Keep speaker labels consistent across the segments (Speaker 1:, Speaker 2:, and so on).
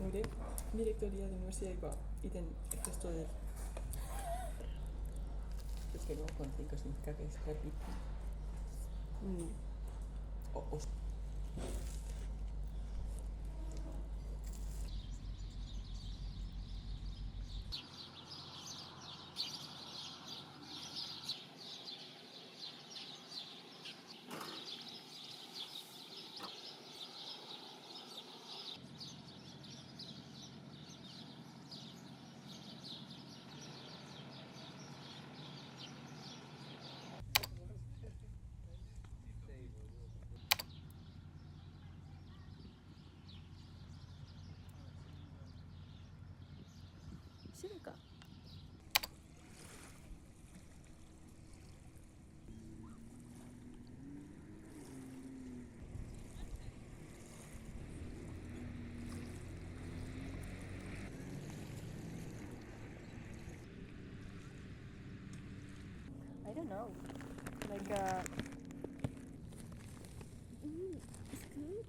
Speaker 1: Mire, directoria de universidadikoa iten testu dut. Es que luego con 5 significa que es repito. O
Speaker 2: 知るか。I don't know. Like it's good.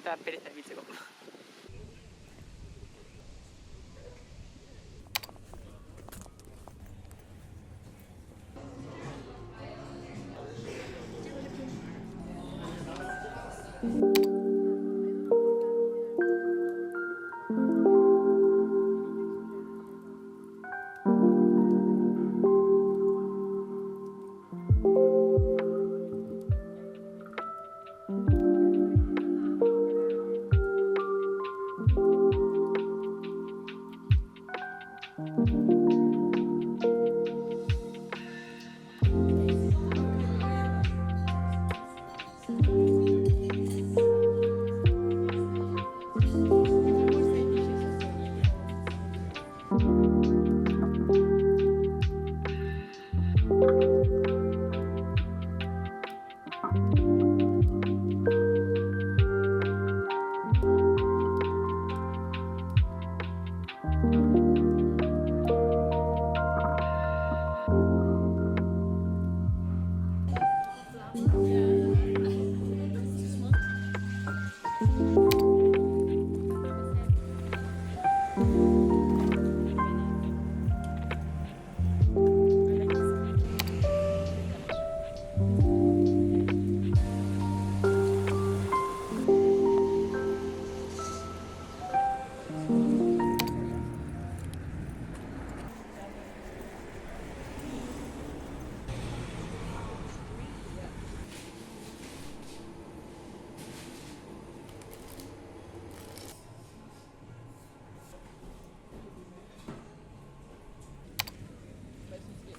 Speaker 1: Da pereza ibiltzeko.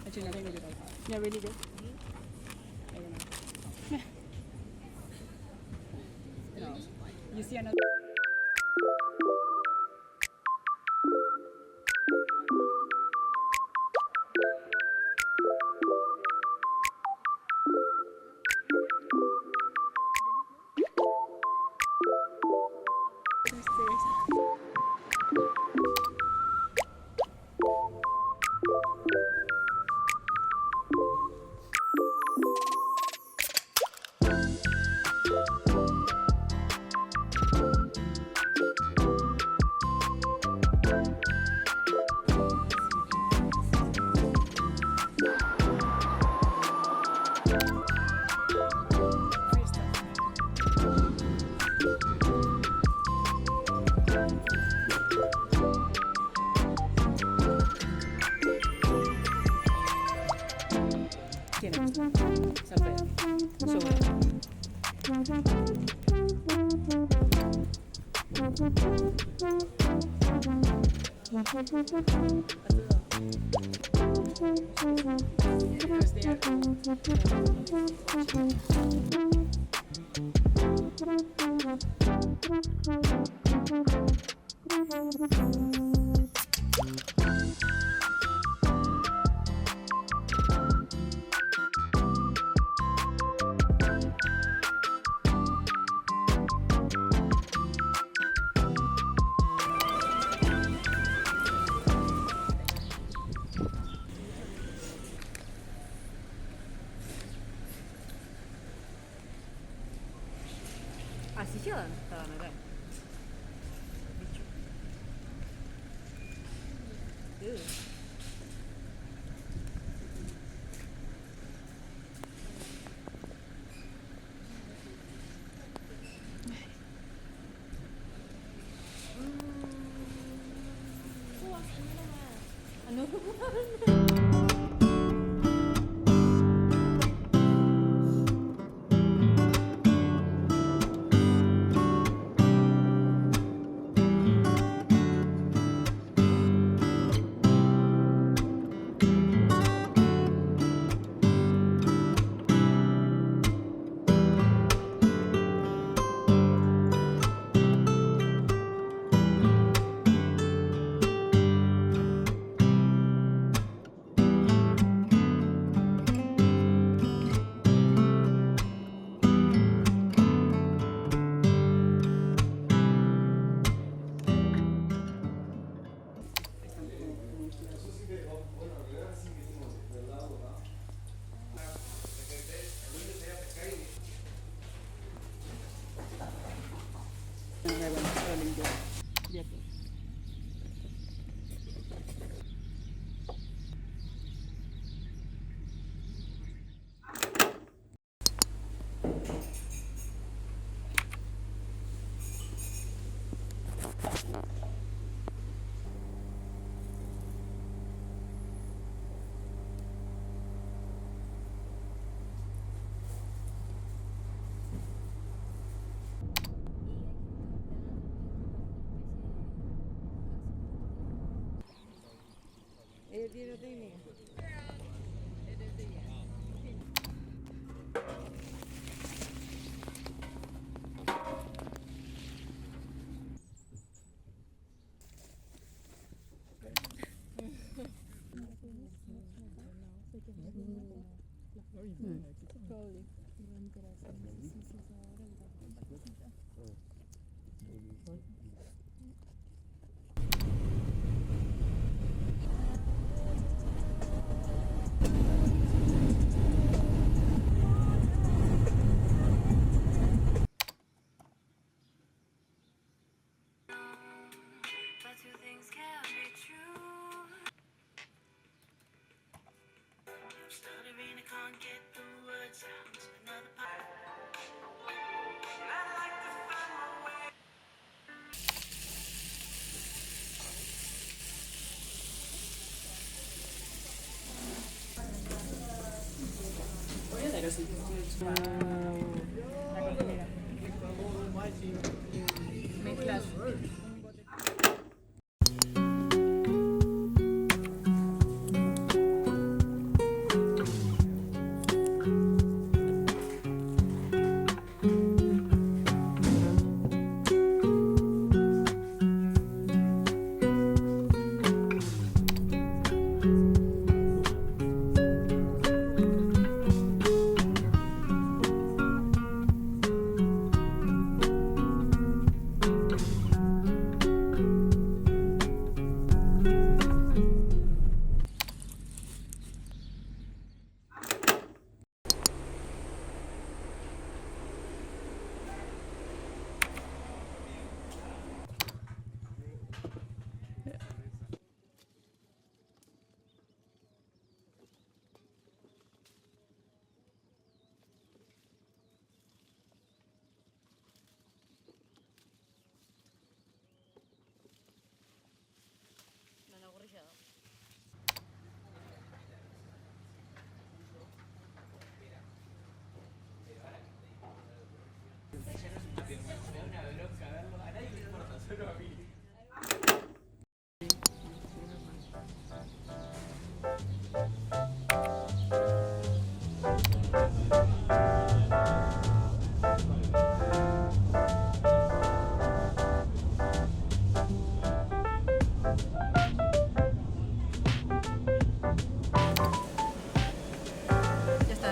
Speaker 1: Actually, nothing to do with that.
Speaker 2: Yeah, really good.
Speaker 1: I don't know. No. You see another. Tiene salve.
Speaker 2: Así se dan, estaba acá.
Speaker 1: video. Lihat tuh.
Speaker 2: Dia ada ini.
Speaker 3: But two things can't be true. I'm stuttering, I can't get the words out. Another part. And I'd like to find my way.
Speaker 1: Voy a leer así.
Speaker 2: La coctelera. Mezclas. No, no, gorrillado. Ya está,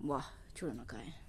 Speaker 2: Buah, chulo no cae.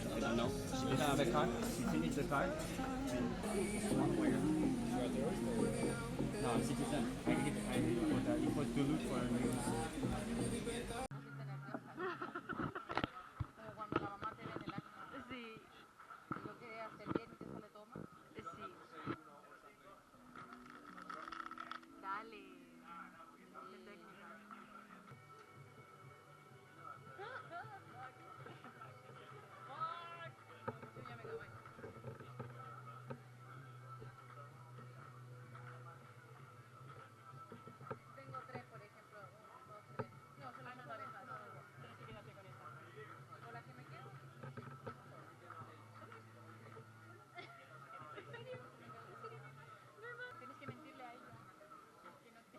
Speaker 4: I don't know. She didn't have a card. She finished the card. And one way. No, citizen. It was to look for a new.
Speaker 2: Como cuando la mamá te vende el acta. Sí. Lo que hace bien y te sale toma. Sí. Dale. Qué técnica. Yo ya me acabé. Tengo tres, por ejemplo. Dos, tres. No, solo son parejas. Pero sí quédate con esta. ¿Con la que me quedo? ¿En serio? Tienes que mentirle a ella. Que no te...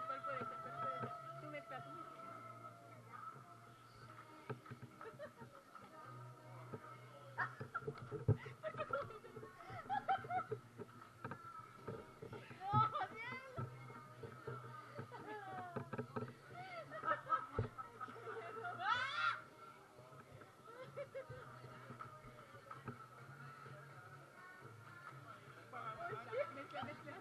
Speaker 2: ¿Cuál puede ser? ¿Cuál puede ser? Tú mezcla, tú mezcla. Mezcla, mezcla.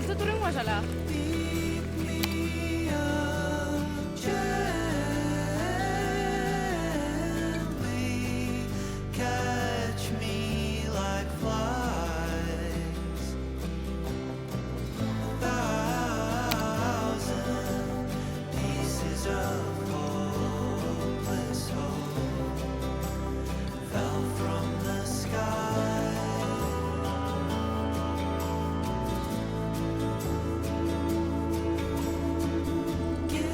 Speaker 2: Gusto turun masalah.
Speaker 3: Catch me like flies. Thousand pieces of hopeless hope fell from the sky. Get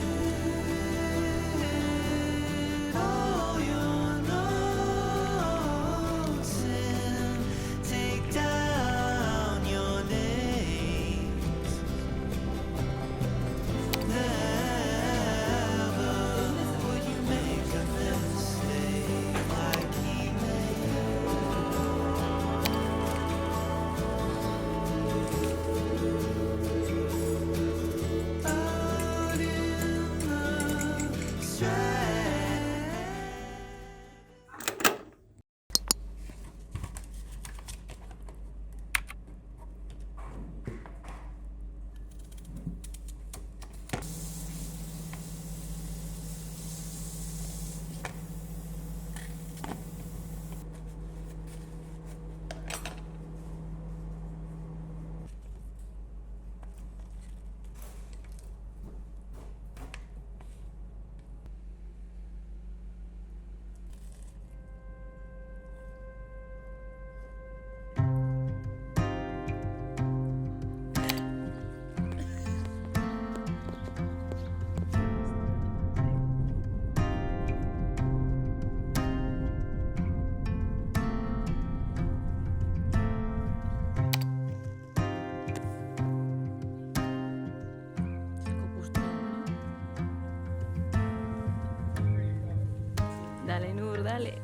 Speaker 3: all your notes and take down your names. Never would you make a mistake like he made. Out in the strand.
Speaker 5: Dale, Nur, dale.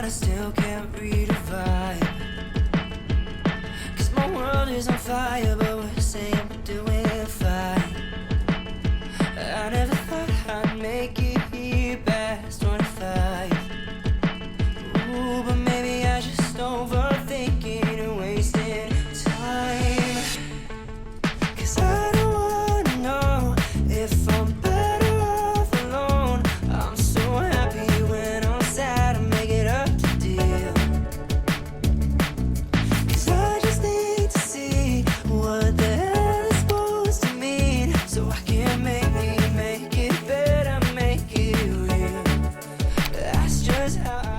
Speaker 3: I still can't read a vibe. 'Cause my world is on fire, but we're saying we're doing fine. I never thought I'd make it here past 25. Ooh, but maybe I just overthinking and wasting time. 'Cause I don't wanna know if I'm better off alone. I'm so happy when I'm sad, I make it up to deal. 'Cause I just need to see what the hell it's supposed to mean, so I can make it better, make it real. That's just how I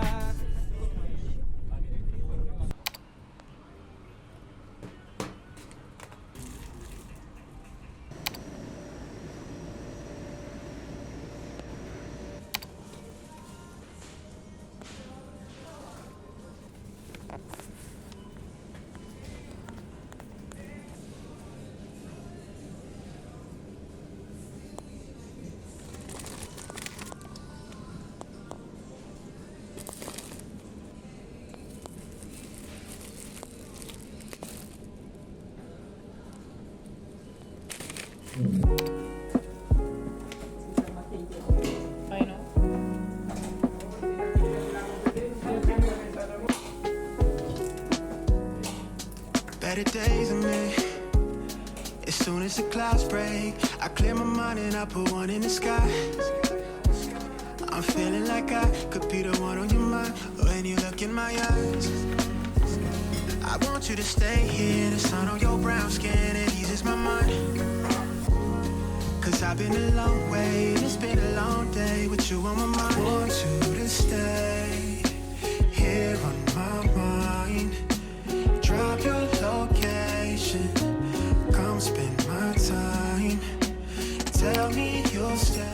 Speaker 1: Ay, no.
Speaker 5: Better days of me. As soon as the clouds break, I clear my mind and I put one in the sky. I'm feeling like I could be the one on your mind when you look in my eyes. I want you to stay here, the sun on your brown skin, it eases my mind. 'Cause I've been a long way, it's been a long day with you on my mind. I want you to stay here on my mind. Drop your location, come spend my time. Tell me you'll stay.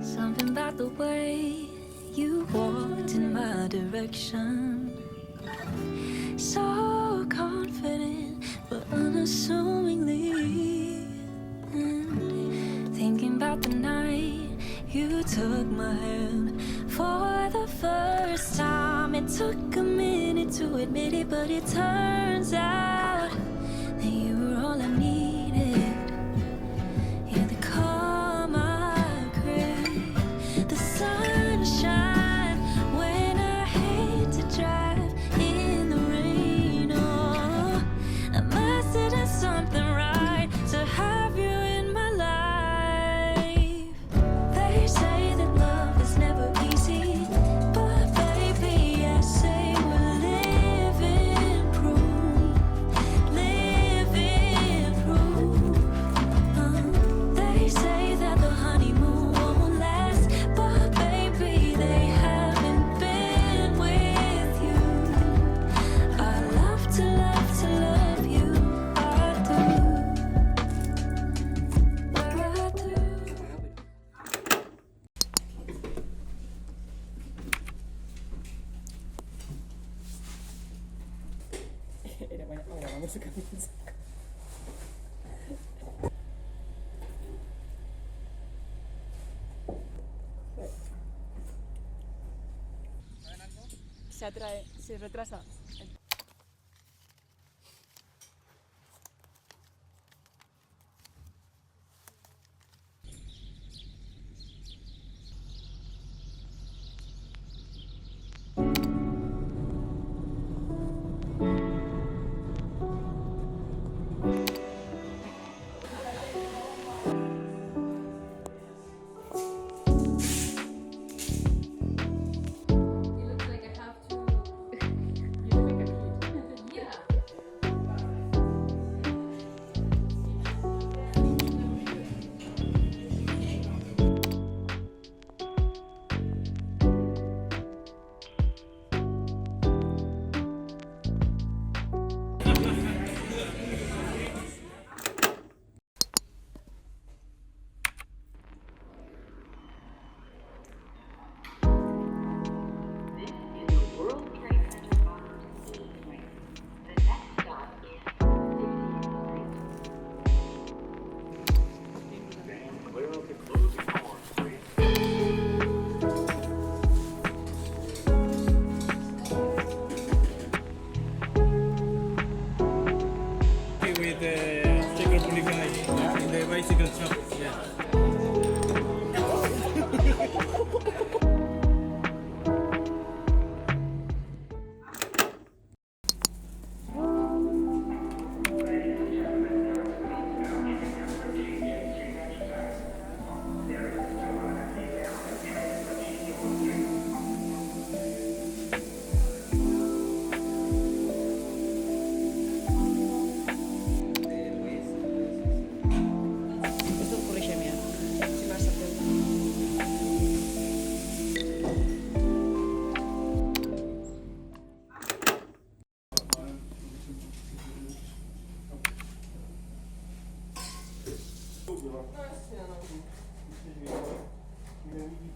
Speaker 6: Something about the way you walked in my direction, so confident but unassumingly. And thinking about the night you took my hand for the first time. It took a minute to admit it, but it turns out that you were all I needed. You're the calm I crave, the sunshine when I hate to drive in the rain. Oh, I must have done something right to have you in my life. They say that love is never easy, but baby, I say we're living proof, living proof. They say that the honeymoon won't last, but baby, they haven't been with you. I love to love you. I do. I do.
Speaker 1: Era buena. Ahora vamos a cambiar. Se retrasa. You look like I have to. You look like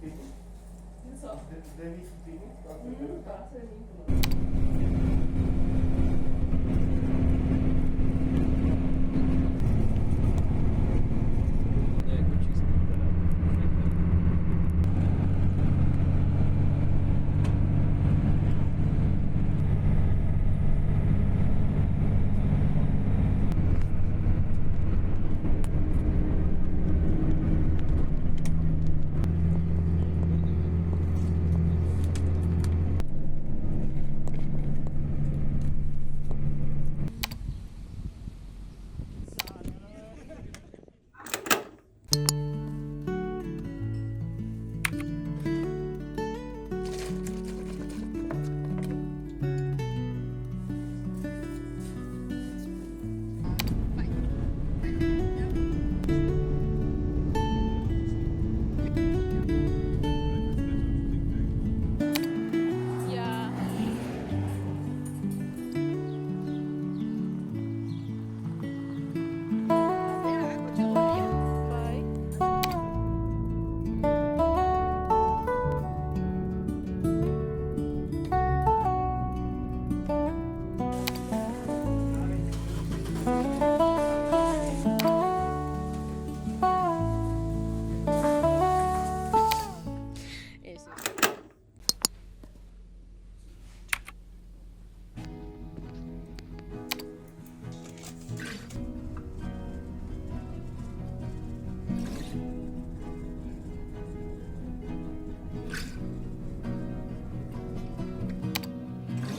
Speaker 1: Non so.
Speaker 7: Devi tutti
Speaker 1: Palazzo dell'Incubo.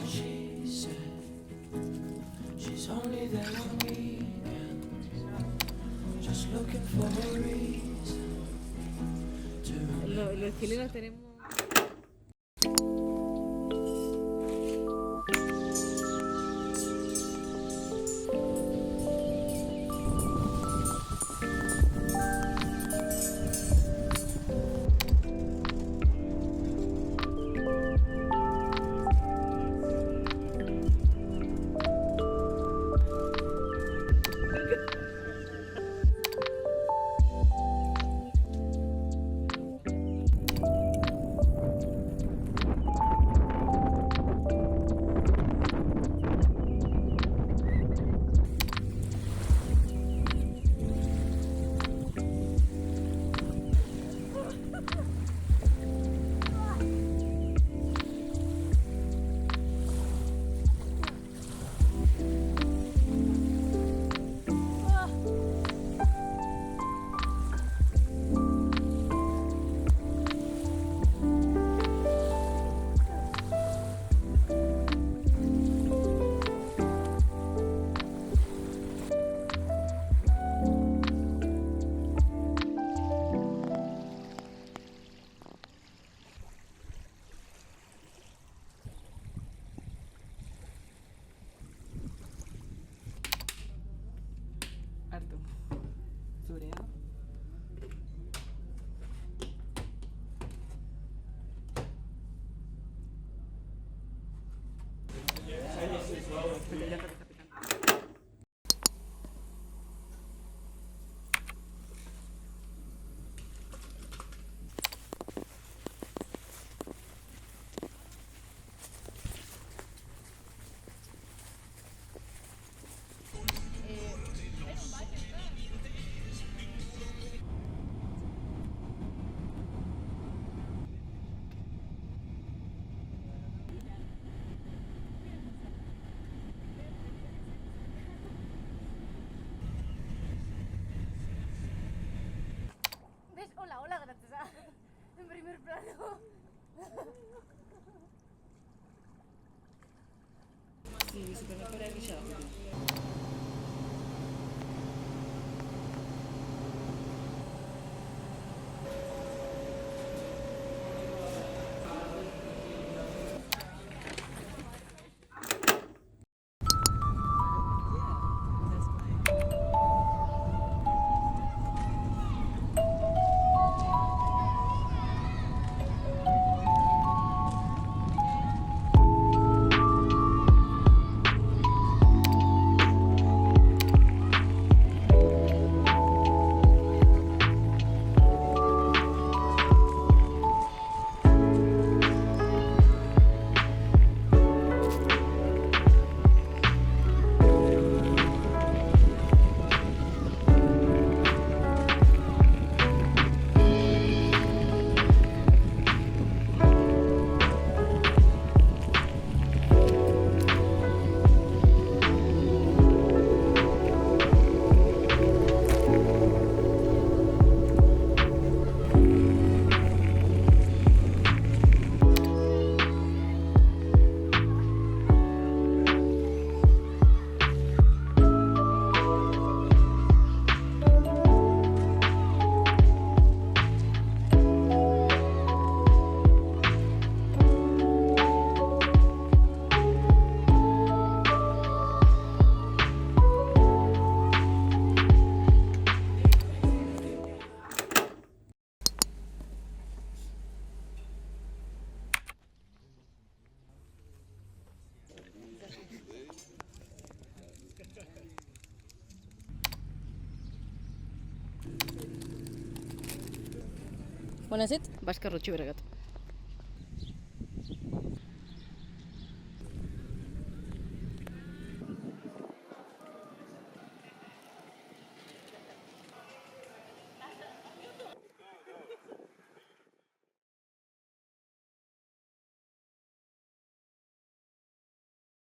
Speaker 3: She said she's only there on weekends, just looking for a reason to
Speaker 8: Los chilenos tenemos.
Speaker 1: Harto. Floreado.
Speaker 2: ¿Ves? Hola, hola, gracias. En primer plano.
Speaker 1: Sì, super maravillado.
Speaker 8: Bona zit, Baskar Rotxi Bergat.